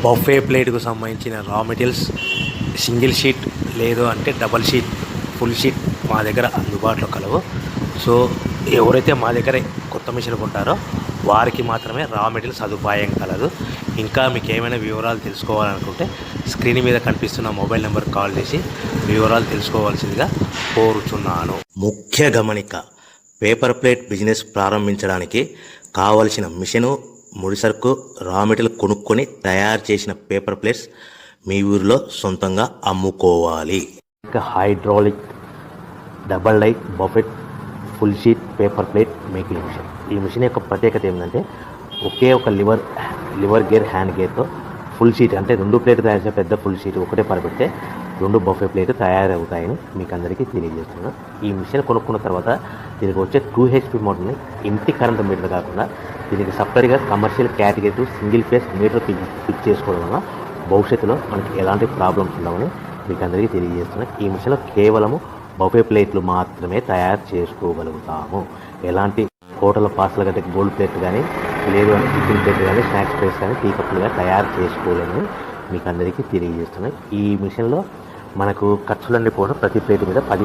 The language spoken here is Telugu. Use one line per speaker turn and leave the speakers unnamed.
బఫే ప్లేట్కు సంబంధించిన రా మెటీరియల్స్ సింగిల్ షీట్ లేదు అంటే డబల్ షీట్ ఫుల్ షీట్ మా దగ్గర అందుబాటులో కలవు. సో ఎవరైతే మా దగ్గర కొత్త మిషన్ కొంటారో వారికి మాత్రమే రా మెటీరియల్ సదుపాయం కలదు. ఇంకా మీకు ఏమైనా వివరాలు తెలుసుకోవాలనుకుంటే స్క్రీన్ మీద కనిపిస్తున్న మొబైల్ నెంబర్ కాల్ చేసి వివరాలు తెలుసుకోవాల్సిందిగా కోరుచున్నాను. ముఖ్య గమనిక: పేపర్ ప్లేట్ బిజినెస్ ప్రారంభించడానికి కావలసిన మిషను, ముడిసరుకు, రా మెటీరియల్ కొనుక్కొని తయారు చేసిన పేపర్ ప్లేట్స్ మీ ఊరిలో సొంతంగా అమ్ముకోవాలి. ఇంకా hydraulic, double die, buffet, full sheet paper plate making machine. ఈ మిషన్ యొక్క ప్రత్యేకత ఏంటంటే ఒకే ఒక లివర్ గేర్, హ్యాండ్ గేర్తో ఫుల్ షీట్ అంటే 2 ప్లేట్లు తయారు చేసే పెద్ద ఫుల్ షీట్ ఒకటే పరబెడితే 2 బఫే ప్లేట్ తయారవుతాయని మీకు అందరికీ తెలియజేస్తున్నాను. ఈ మిషన్ కొనుక్కున్న తర్వాత దీనికి వచ్చే 2 HP మోటార్ని ఇంటి కరెంట్ మీటర్ కాకుండా దీనికి సపరేట్గా commercial category single phase metre fix చేసుకోవడం వల్ల భవిష్యత్తులో మనకి ఎలాంటి ప్రాబ్లమ్స్ ఉండవని మీకు అందరికీ తెలియజేస్తున్నాను. ఈ మిషన్లో కేవలము బఫే ప్లేట్లు మాత్రమే తయారు చేసుకోగలుగుతాము. ఎలాంటి హోటల్ పార్సల్ గట్టే గోల్డ్ ప్లేట్ కానీ లేదు అంటే టిఫిన్ ప్లేట్ కానీ స్నాక్స్ ప్లేట్స్ కానీ టీ కప్పులుగా తయారు చేసుకోలేమని మీకు అందరికీ తెలియజేస్తున్నాయి. ఈ మిషన్లో మనకు ఖర్చులన్నీ పోవడం ప్రతి ప్లేట్ మీద 10